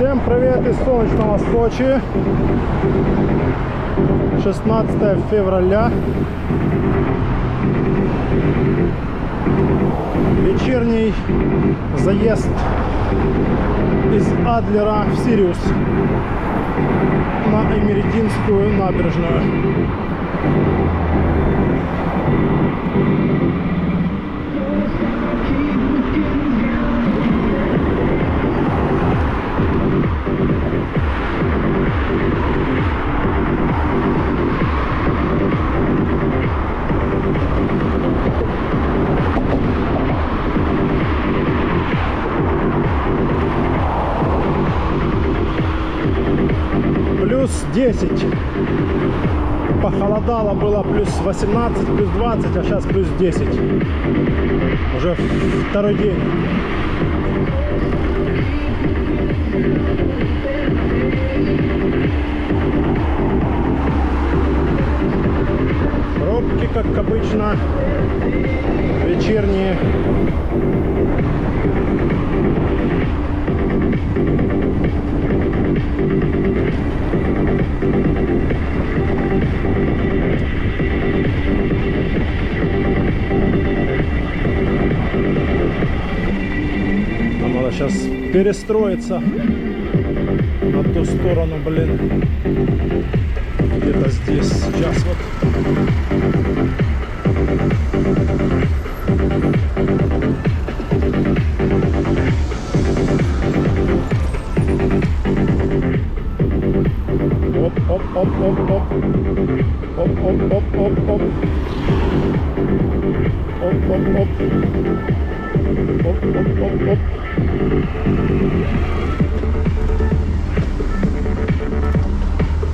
Всем привет из солнечного Сочи. 16 февраля. Вечерний заезд из Адлера в Сириус на Эмеретинскую набережную. Плюс 10. Похолодало, было плюс 18, плюс 20, а сейчас плюс 10. Уже второй день. Пробки, как обычно, вечерние. Нам надо сейчас перестроиться на ту сторону, блин. Где-то здесь сейчас вот. Оп-оп-оп-оп-оп. Оп-оп-оп-оп-оп. Оп-оп-оп. Оп-оп-оп-оп.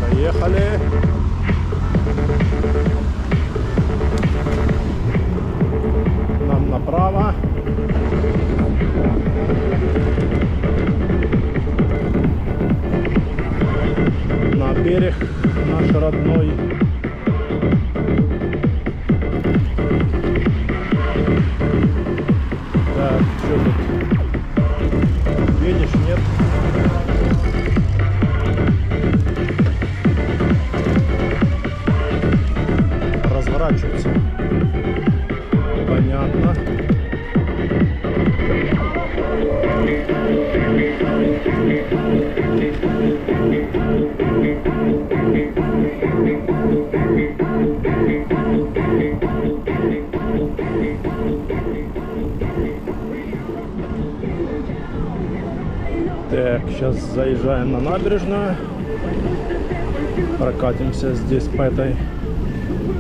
Поехали. Нам направо. На берег наш родной. Так, что тут? Видишь, нет? Разворачивается. Понятно. Так, сейчас заезжаем на набережную. Прокатимся здесь по этой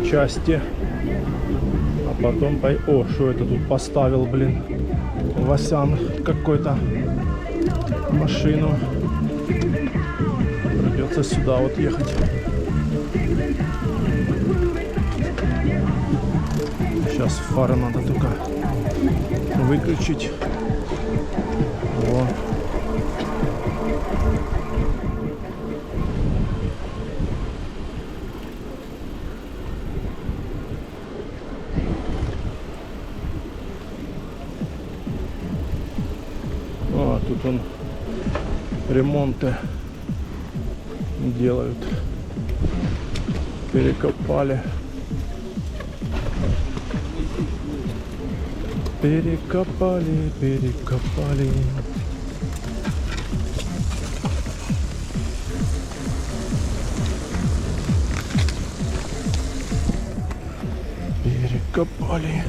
части. А потом по... О, что это тут поставил, блин? Васян какой-то машину. Придется сюда вот ехать. Сейчас фары надо только выключить. Вот. Тут он ремонты делают. Перекопали. Перекопали, перекопали. Перекопали.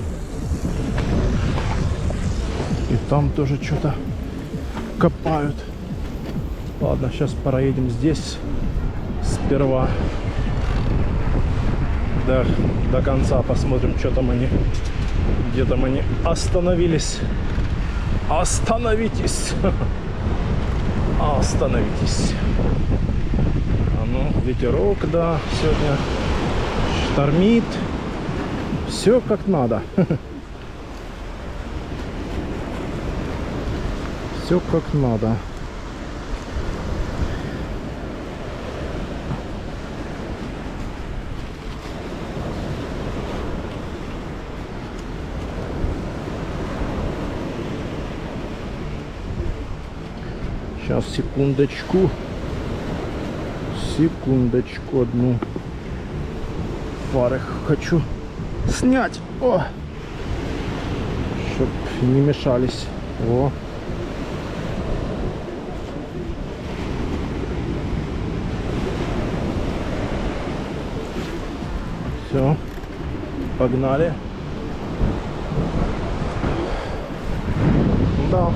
И там тоже что-то копают. Ладно, сейчас проедем здесь сперва. До конца посмотрим, что там они. Где там они остановились. Остановитесь. Остановитесь. А ну, ветерок, да, сегодня штормит. Все как надо. Все как надо. Сейчас, секундочку. Секундочку одну. Фары хочу снять. О! Чтоб не мешались. О! Все. Погнали. Да.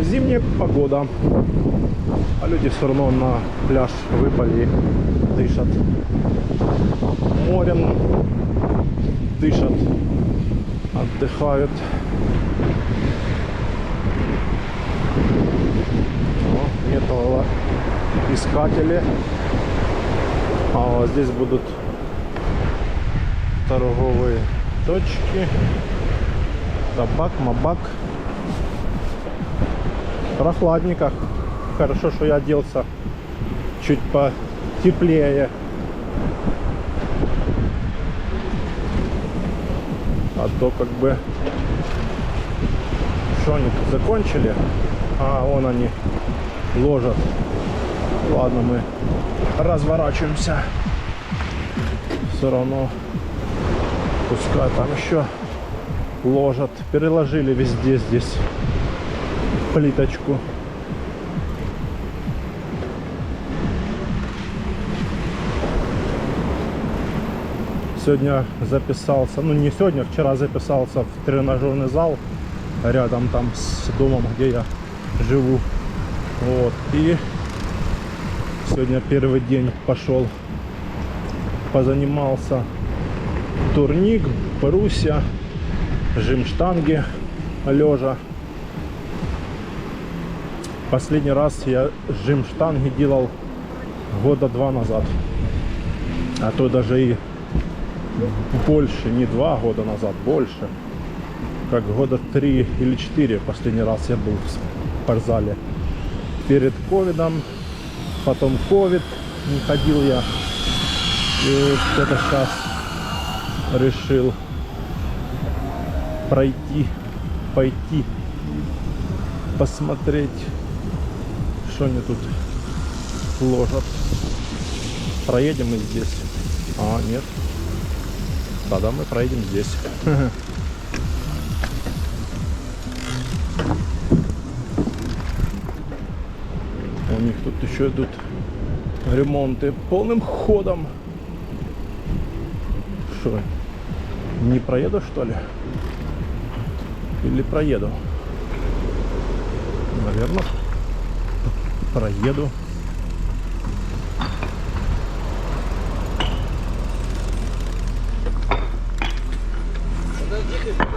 Зимняя погода. А люди все равно на пляж выпали, дышат морем, дышат, отдыхают. Металлоискатели. А вот здесь будут торговые точки. Табак, мабак. Прохладненько. Хорошо, что я оделся чуть потеплее. А то как бы... Что они закончили? А, вон они ложат. Ладно, мы разворачиваемся. Все равно пускай там еще ложат. Переложили везде здесь плиточку. Сегодня записался, ну не сегодня, вчера записался в тренажерный зал рядом там с домом, где я живу. Вот. И сегодня первый день пошел, позанимался. Турник, брусья, жим штанги лежа. Последний раз я жим штанги делал года 2 назад. А то даже и больше, не 2 года назад, больше. Как года 3 или 4 последний раз я был в спортзале. Перед ковидом, потом ковид, не ходил я. И вот это сейчас решил пойти, посмотреть, что они тут ложат. Проедем мы здесь. А, нет. Тогда мы проедем здесь. У них тут еще идут ремонты полным ходом. Что, не проеду, что ли? Или проеду? Наверное, проеду.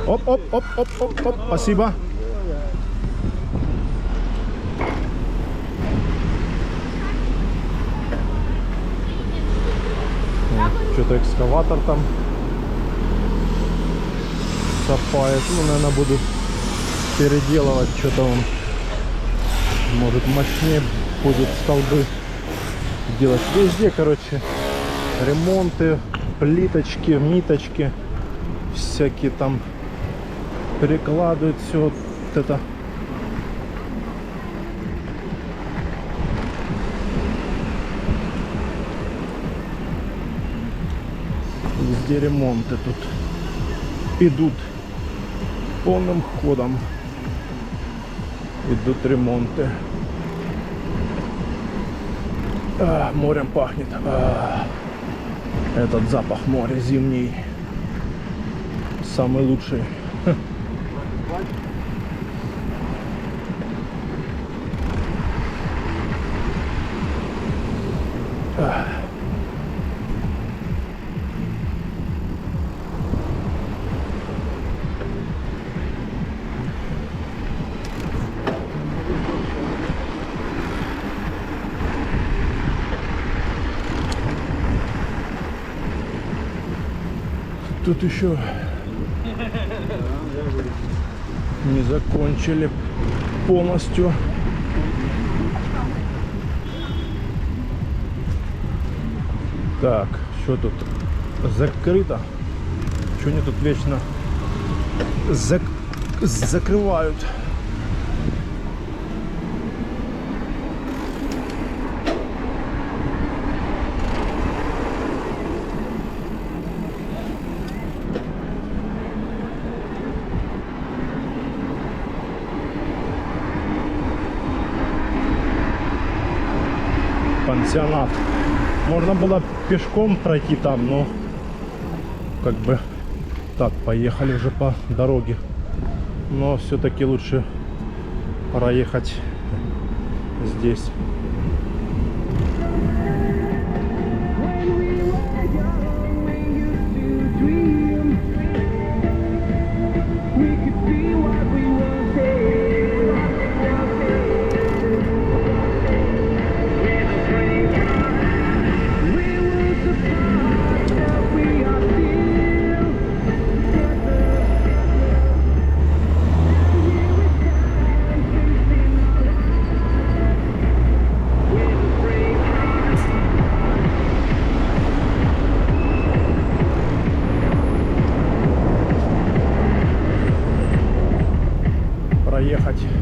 Оп, оп, оп, оп, оп, оп, спасибо. Что-то экскаватор там копает. Ну, наверное, буду переделывать. Что-то он, может, мощнее будет столбы делать. Везде, короче, ремонты, плиточки, миточки. Всякие там перекладывают все вот это. Везде ремонты тут идут полным ходом. Идут ремонты. Морем пахнет. Этот запах моря зимний самый лучший. Тут еще не закончили полностью. Так, что тут закрыто? Что они тут вечно закрывают? пансионат. Можно было пешком пройти там, но как бы так, поехали уже по дороге. Но все-таки лучше проехать здесь.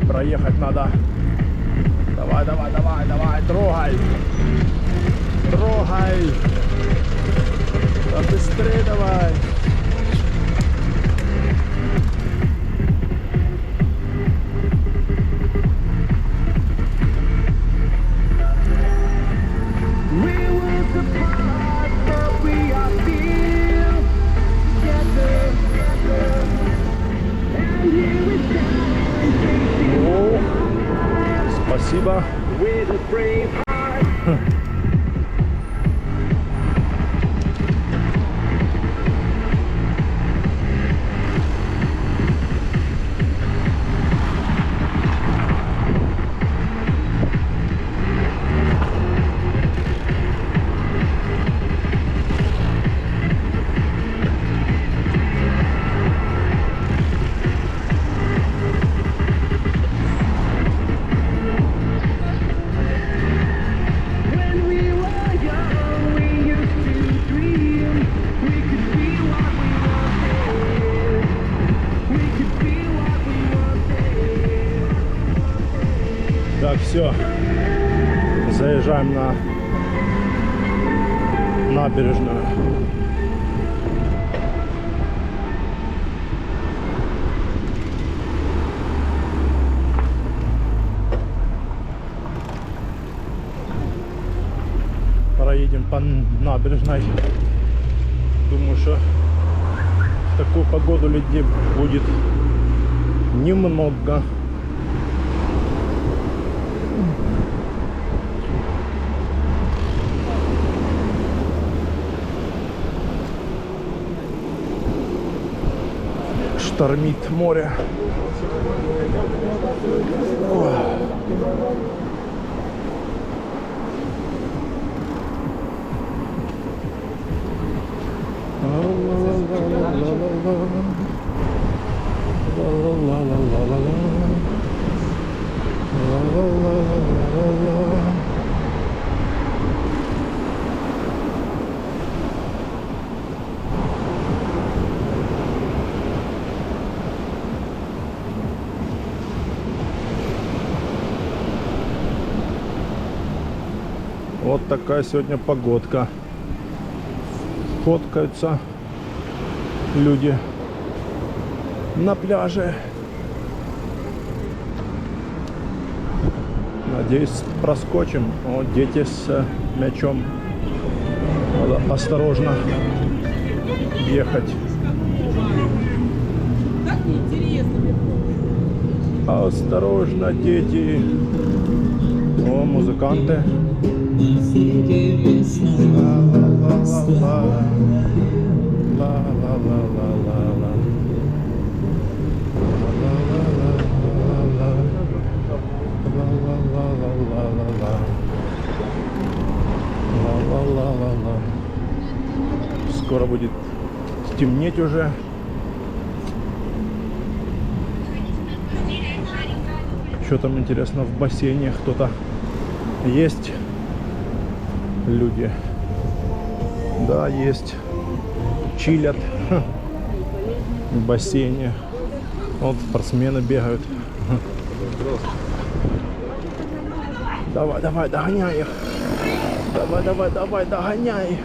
Проехать надо. Давай, давай, давай, давай, трогай. Трогай. Да быстрее давай. Спасибо. Так, все. Заезжаем на набережную. Проедем по набережной. Думаю, что в такую погоду людей будет немного. Штормит море. Ой. Вот такая сегодня погодка. Фоткаются люди на пляже. Надеюсь, проскочим. Вот дети с мячом. Надо осторожно ехать. Осторожно, дети. О, музыканты. Скоро будет темнеть уже. Что там интересно в бассейне? Кто-то есть? Люди. Да, есть. Чилят в бассейне. Вот спортсмены бегают. Давай, давай, догоняй их. Давай, давай, давай, догоняй.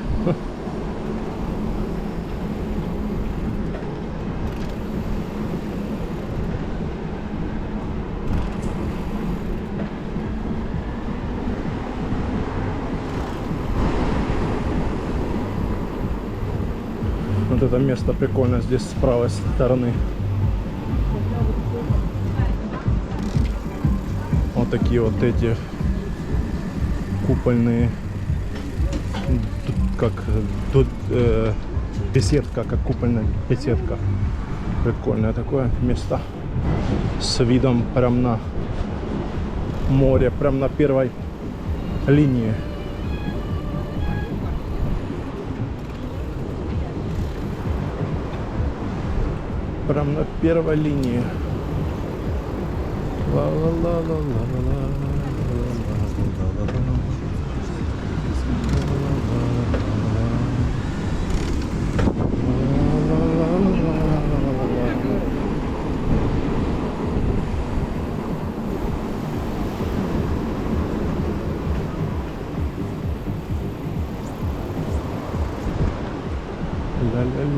это место прикольно здесь с правой стороны. Вот такие вот эти купольные, как тут беседка, как купольная беседка. Прикольное такое место с видом прям на море, прям на первой линии. Прям на первой линии.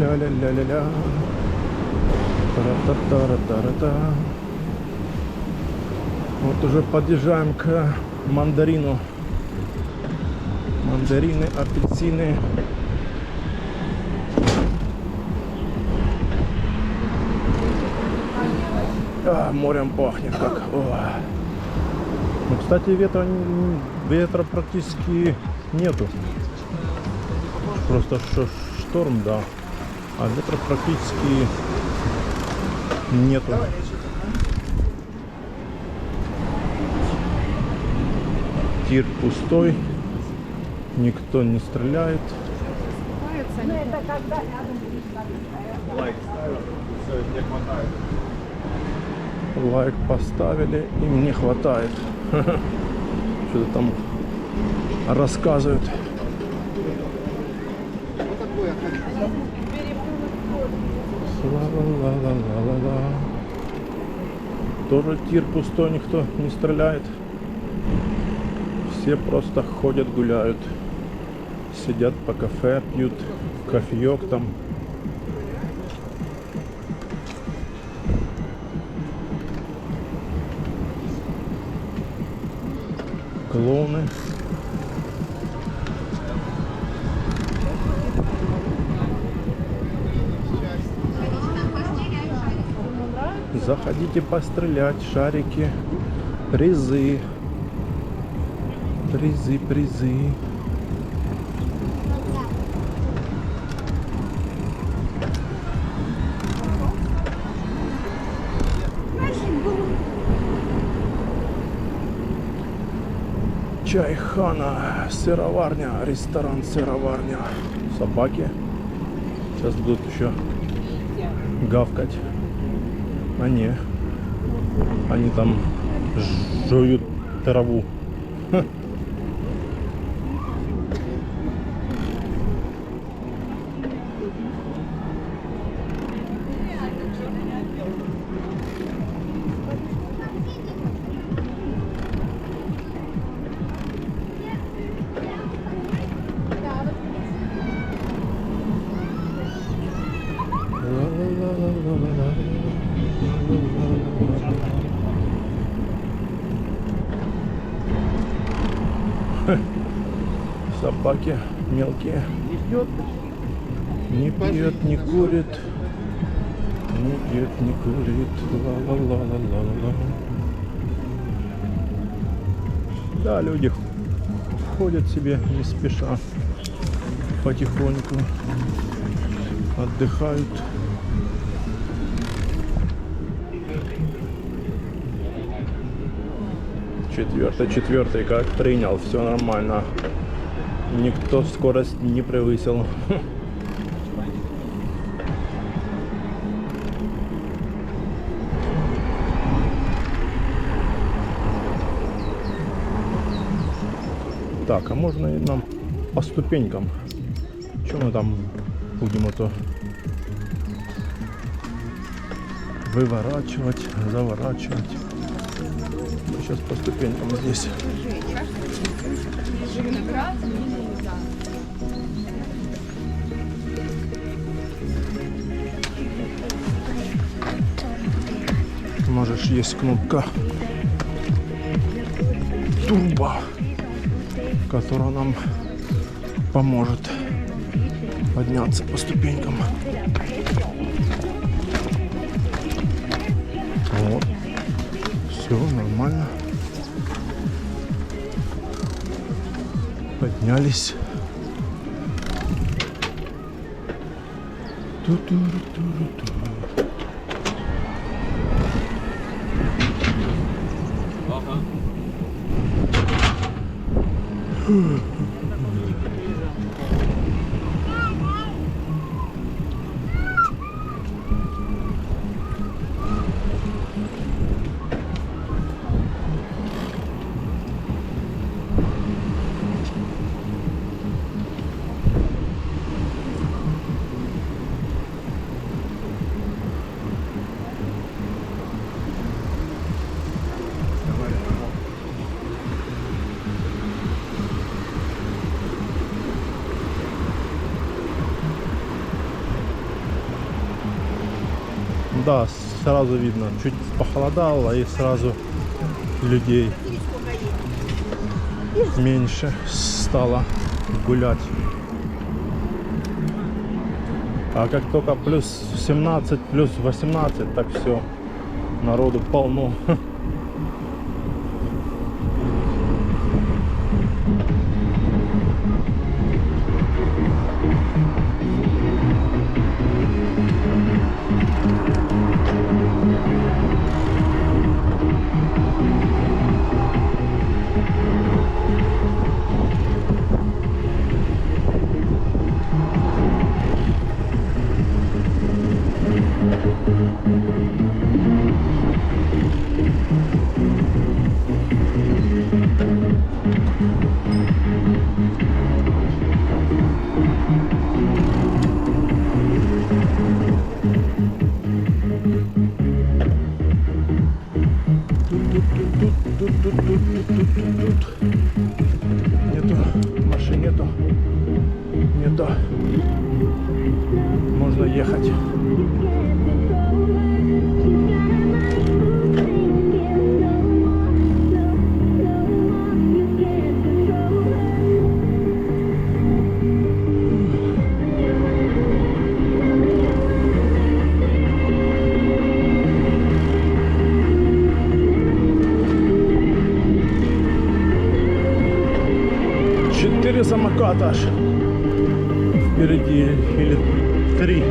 Ля-ля-ля-ля-ля-ля-ля. Та-та-та-та-та-та. Вот уже подъезжаем к мандарину. Мандарины, апельсины. Морем пахнет как. Ну, кстати, ветра практически нету. Просто шторм, да. А ветра практически нету. Тир пустой. Никто не стреляет. Лайк поставили, им не хватает. Что-то там рассказывают. Ла-ла-ла-ла-ла-ла. Тоже тир пустой, никто не стреляет. Все просто ходят, гуляют. Сидят по кафе, пьют кофеек там. Клоуны. Заходите пострелять, шарики, призы. Призы. Чайхана, сыроварня, ресторан сыроварня. Собаки сейчас будут еще гавкать. Они там жуют траву. Собаки мелкие. Не пьет, не курит. Не пьет, не курит. Ла-ла-ла-ла-ла-ла. Да, люди ходят себе не спеша. Потихоньку. Отдыхают. Четвертый как принял, все нормально. Никто скорость не превысил. Так, а можно и нам по ступенькам? Что мы там будем это выворачивать, заворачивать? Мы сейчас по ступенькам здесь. Можешь, есть кнопка турбо, которая нам поможет. подняться по ступенькам. Вот. Все нормально. Поднялись. Ту-ту-ру-ту-ру-ту. Да, сразу видно, чуть похолодало и сразу людей меньше стало гулять. А как только плюс 17, плюс 18, так все, народу полно. Нету, машин нету. Нету. Можно ехать. Самоката аж впереди, или три.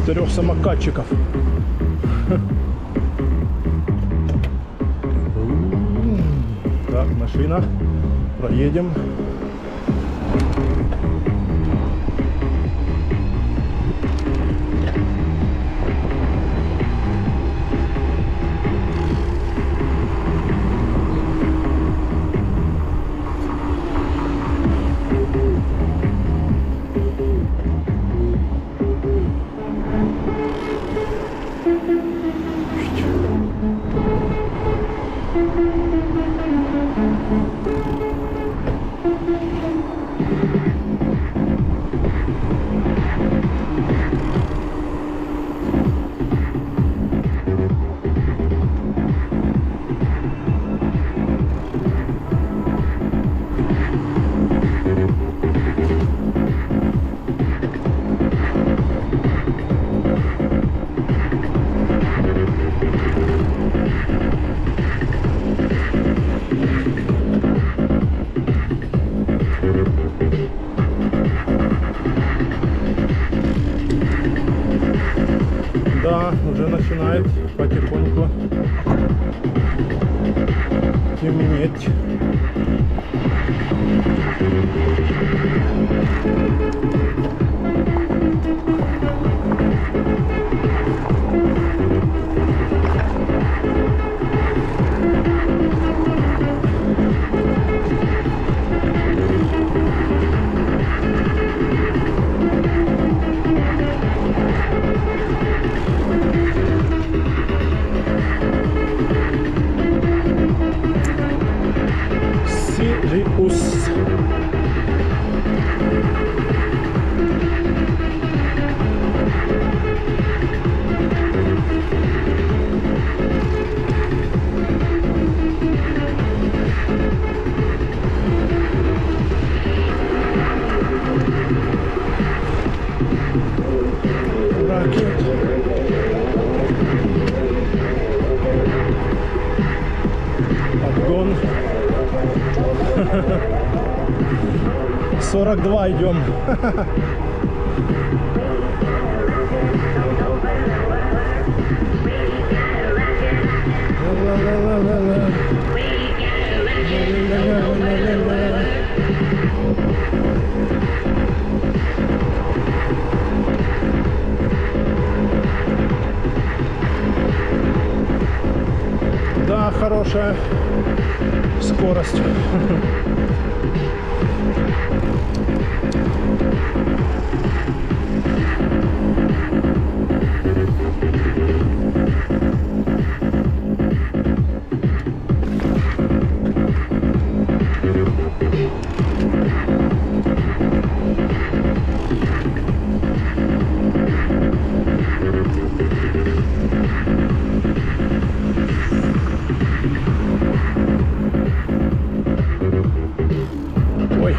Трех самокатчиков. Так, машина. Проедем. Да, уже начинает потихоньку темнеть. 42 идем. Да, хорошая скорость. Ой.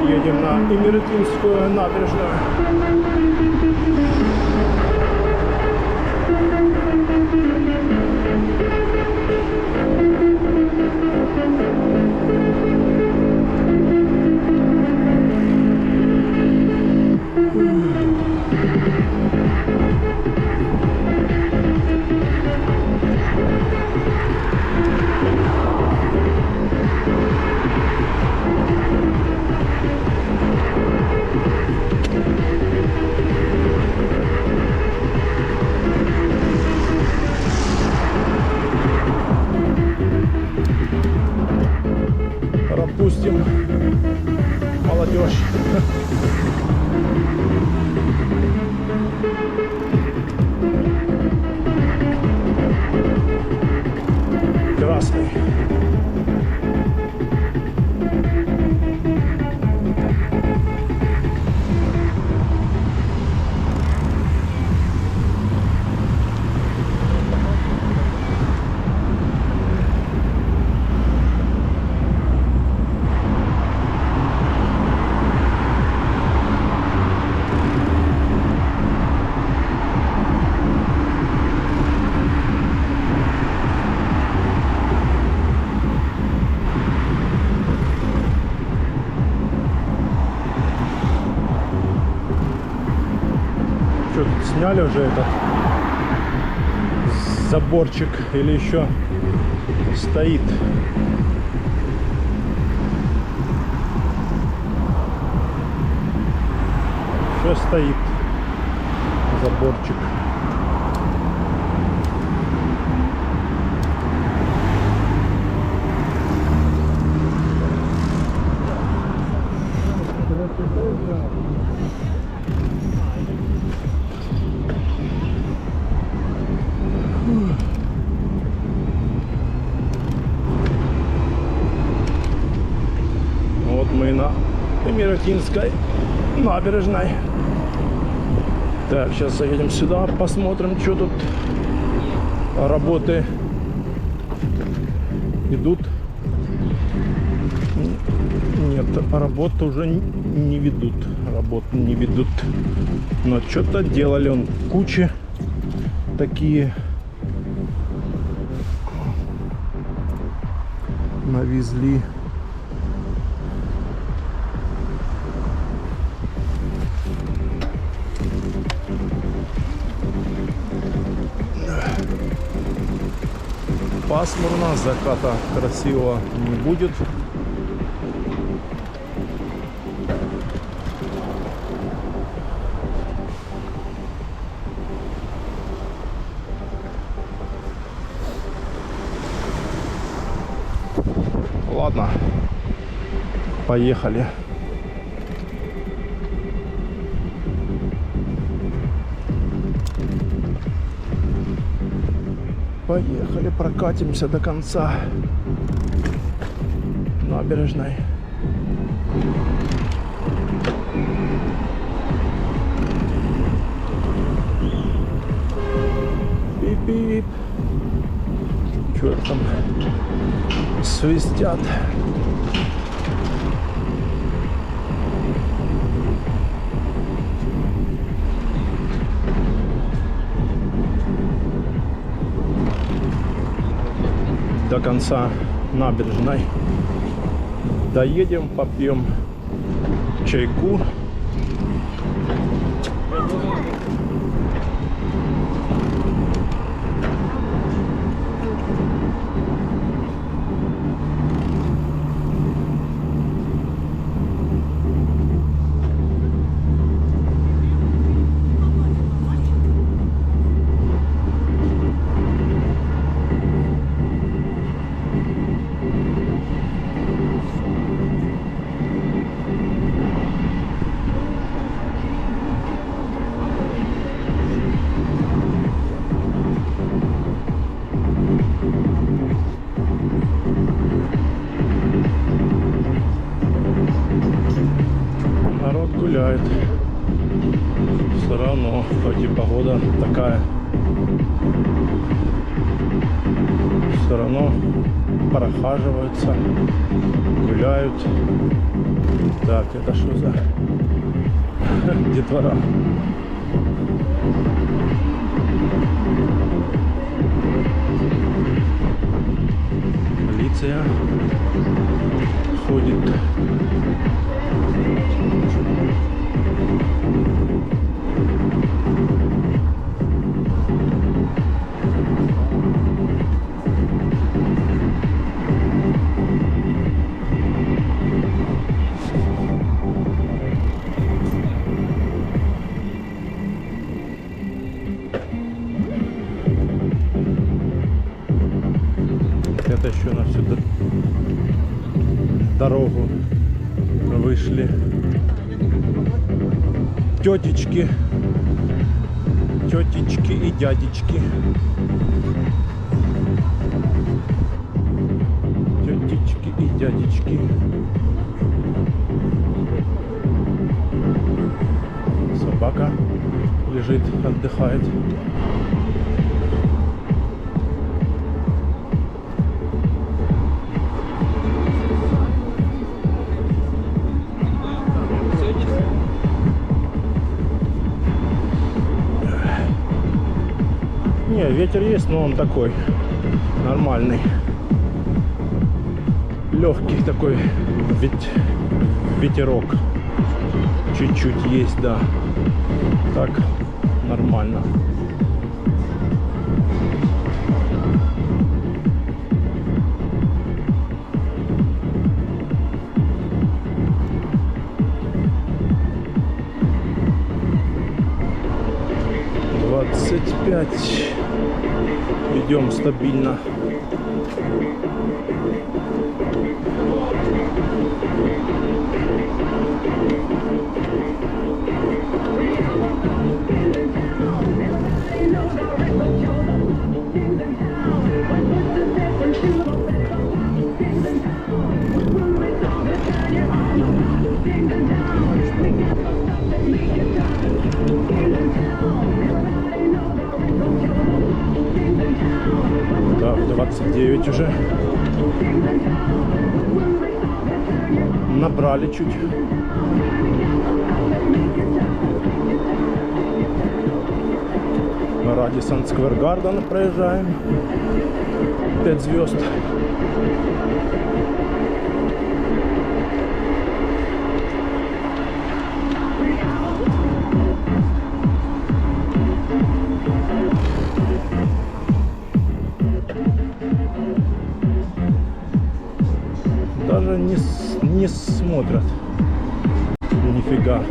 Едем на Имеретинскую набережную. Пропустим молодежь. Красный. Что, тут сняли уже этот заборчик или еще стоит? Еще стоит заборчик. Вот мы на Имеретинской набережной. Так, сейчас заедем сюда, посмотрим, что тут работы идут. Нет, работы уже не ведут. Работы не ведут. Но что-то делали, он кучи такие навезли. Пасмурно, заката красивого не будет. Ладно, поехали. Поехали, прокатимся до конца набережной. Что-то там свистят. До конца набережной доедем, попьем чайку. Народ гуляет. Все равно, хоть и погода такая, все равно прохаживаются, гуляют. Так, это что за детвора? Полиция ходит. Это еще на всю дорогу вышли тетечки и дядечки. Тетечки и дядечки. Собака лежит, отдыхает. Не, ветер есть, но он такой нормальный, легкий такой, ведь ветерок чуть-чуть есть, да, так нормально. Идем стабильно. Так, 29 уже. Набрали чуть. Радисон Сквер Гарден проезжаем. 5 звезд. Даже не смотрят. Нифига.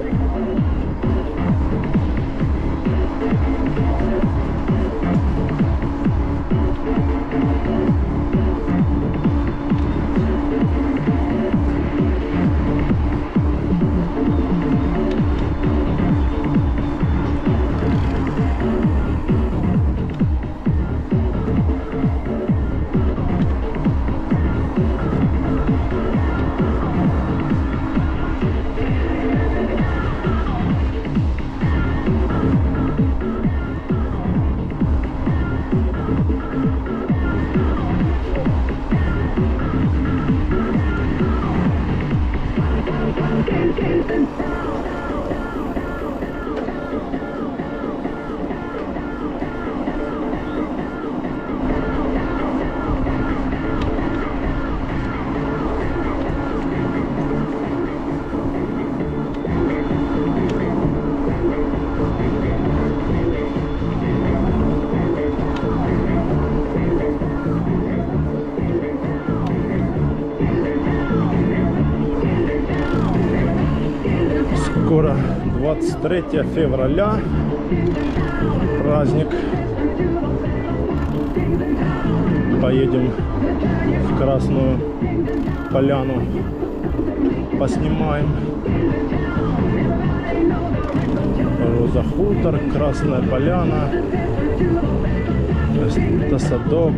Скоро 23 февраля, праздник. Поедем в Красную Поляну, поснимаем. Роза Хутор, Красная Поляна, это садок.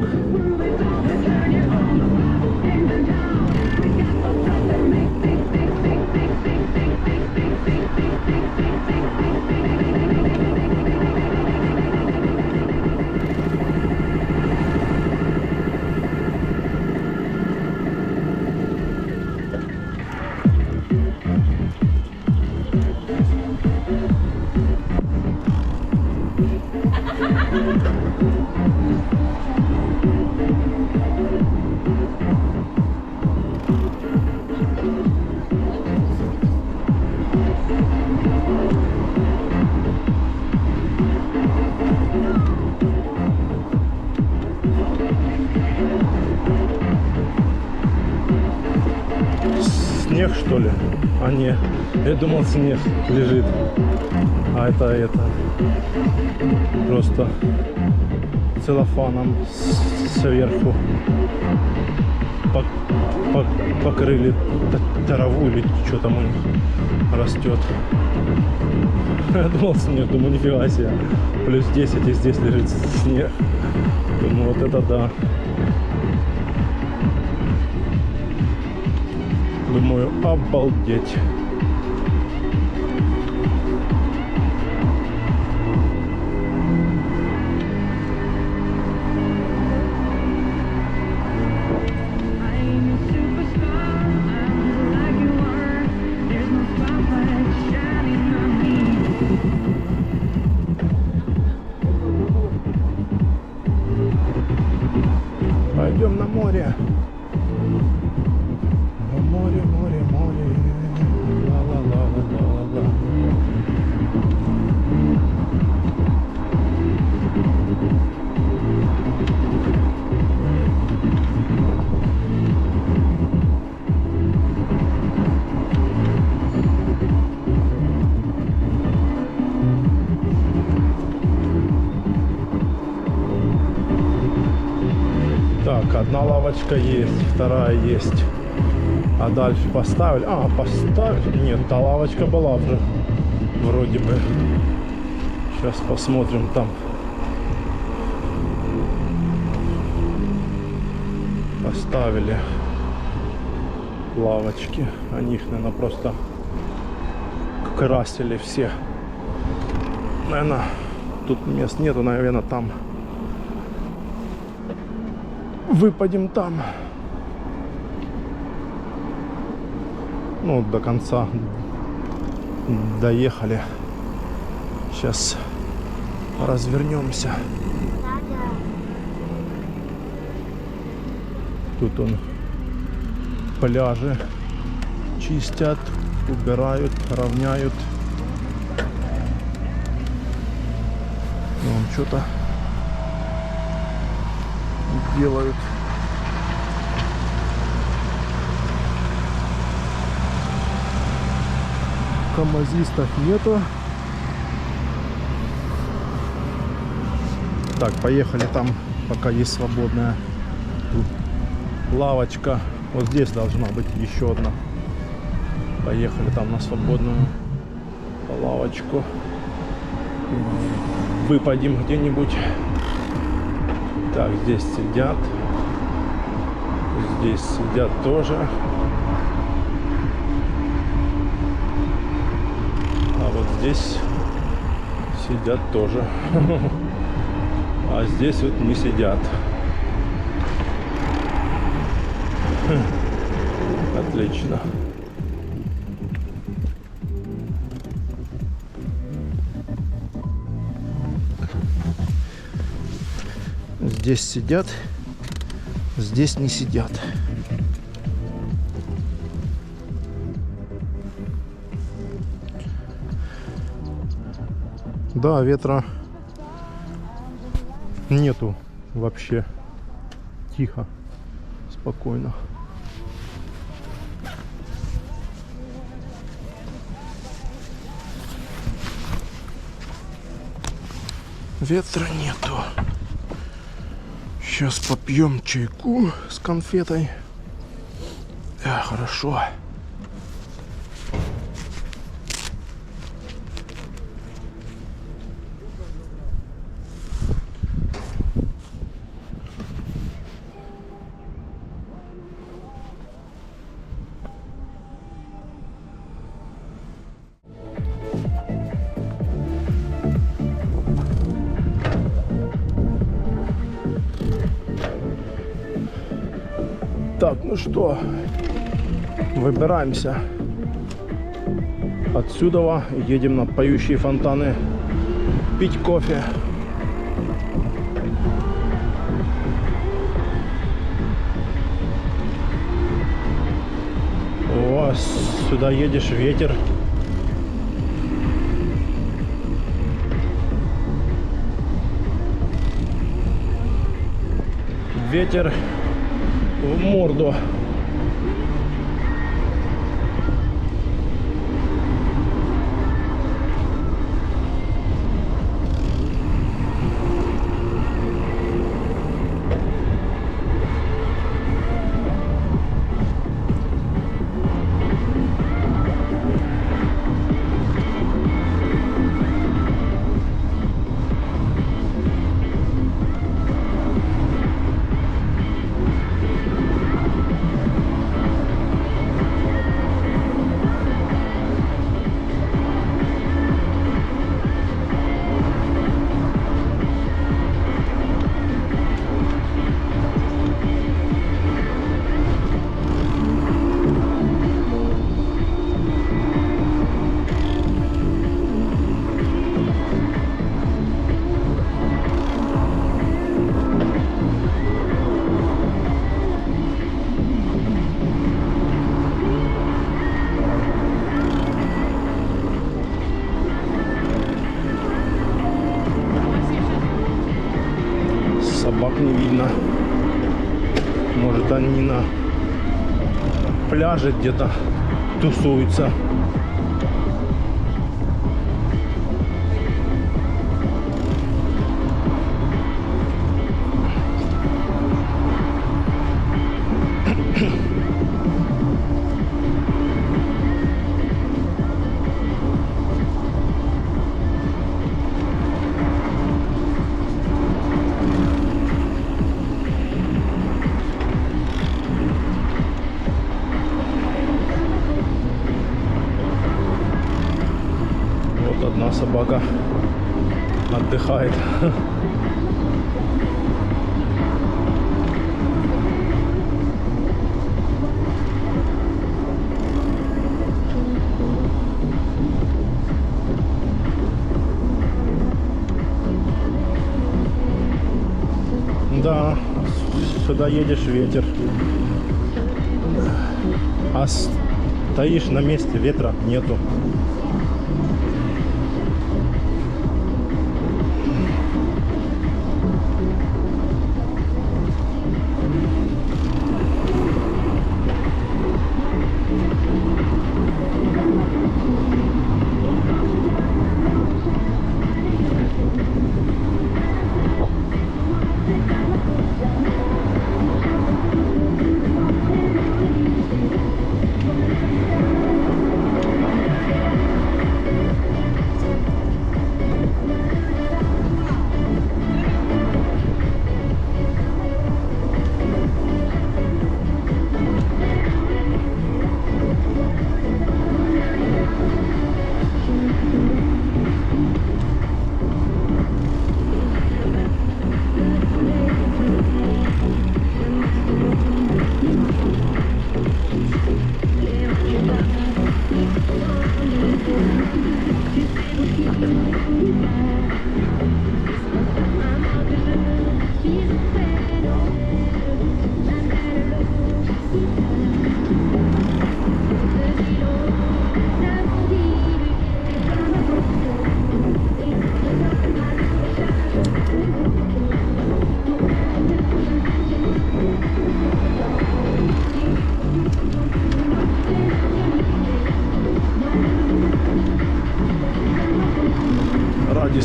Снег, что ли? А не, я думал, снег лежит, а это просто целлофаном сверху покрыли траву или что там у них растет. Я думал, снег, думаю, нифига себе, плюс 10 и здесь лежит снег. Думаю, вот это да. Думаю, обалдеть. Пойдем на море. Море, море, море. Ла-ла-ла-ла-ла-ла. Так, одна лавочка есть, вторая есть. А дальше поставили. Поставили. Нет, та лавочка была уже. Вроде бы. Сейчас посмотрим там. Поставили лавочки. Они их, наверное, просто красили все. Наверное, тут мест нету, наверное, там. Выпадем там. Ну, до конца доехали. Сейчас развернемся. Тут он пляжи чистят, убирают, равняют. Вон что-то делают. Камазистов нету. Так, поехали там, пока есть свободная лавочка. Вот здесь должна быть еще одна. Поехали там на свободную лавочку. Выпадем где-нибудь. Так, здесь сидят. Здесь сидят тоже. А вот здесь сидят тоже. А здесь вот не сидят. Отлично. Здесь сидят, здесь не сидят. Да, ветра нету вообще. Тихо, спокойно. Ветра нету. Сейчас попьем чайку с конфетой. Хорошо. Так, ну что, выбираемся отсюда, едем на поющие фонтаны пить кофе. О, сюда едешь, ветер. Ветер в морду. Собак не видно. Может, они на пляже где-то тусуются. Одна собака отдыхает. Да, сюда едешь, ветер. А стоишь на месте, ветра нету.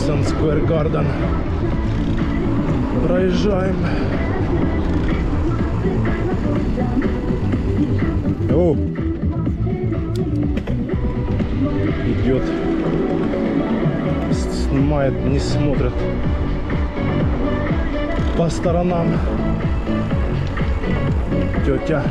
Madison Square Garden. Проезжаем. О! Идет. Снимает, не смотрит по сторонам. Тетя.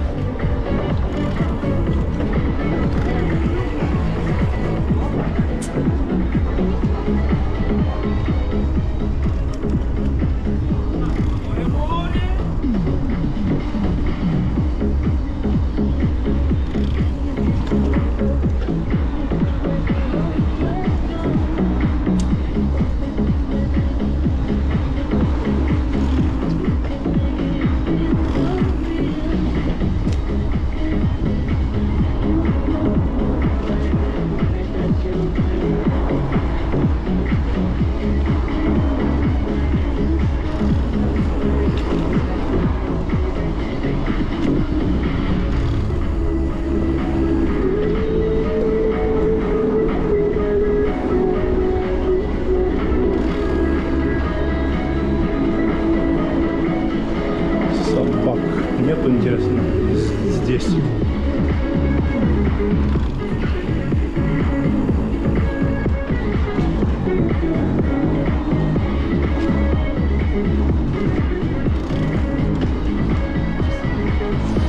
Нету, интересно, здесь.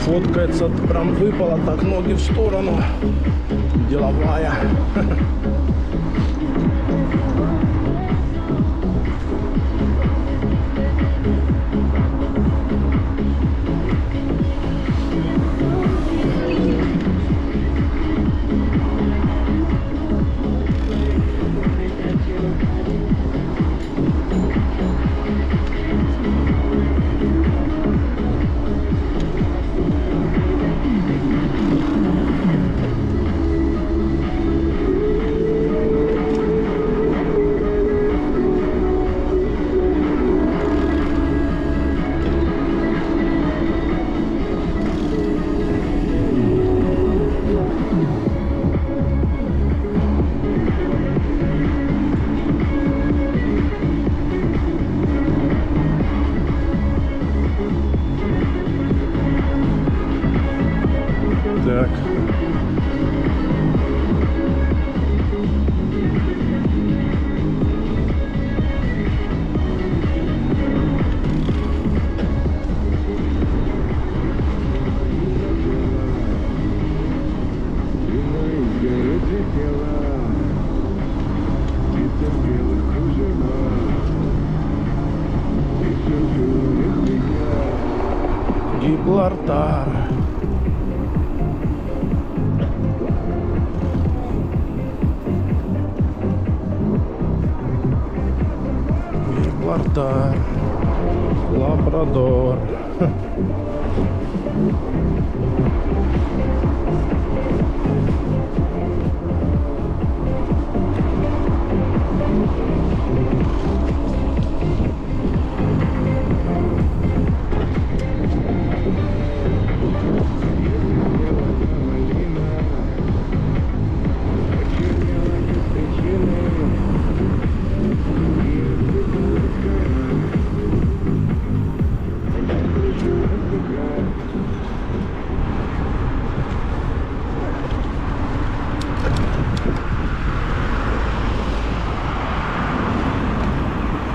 Фоткается, прям выпало так, ноги в сторону. Деловая. Так. Гибралтар. Гибралтар. Лабрадор.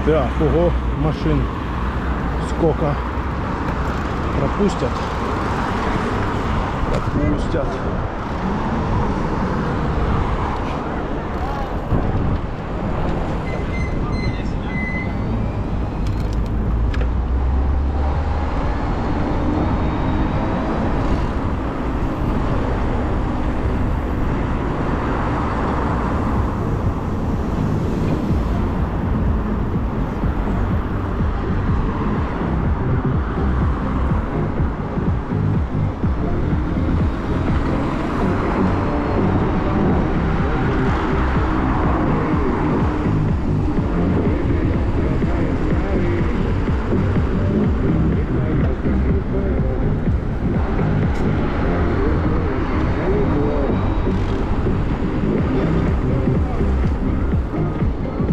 Так, ого, машин сколько. Пропустят. Пропустят.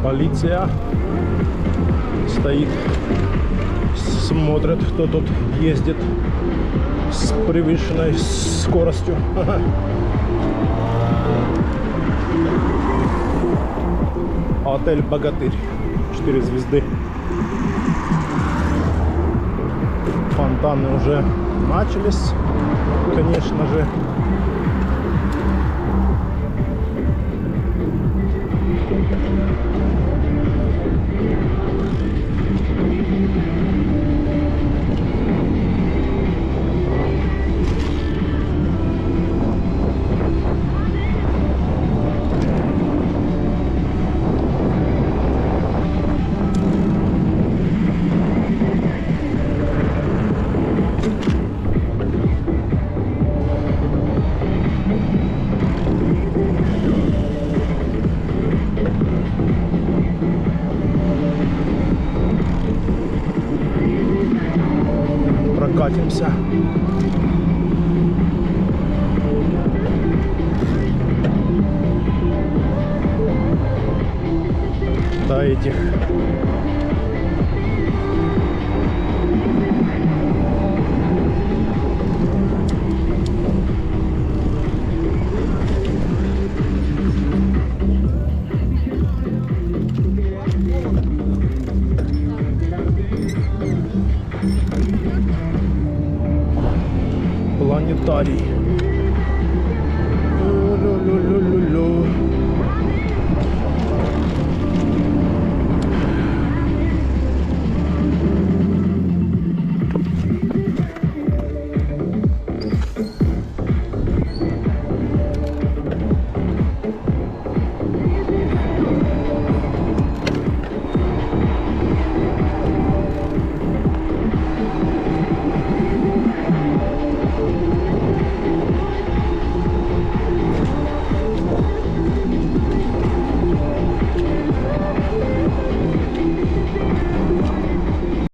Полиция стоит, смотрит, кто тут ездит с превышенной скоростью. Отель «Богатырь», 4 звезды. Фонтаны уже начались, конечно же. Прокатимся. До этих. Планетарий.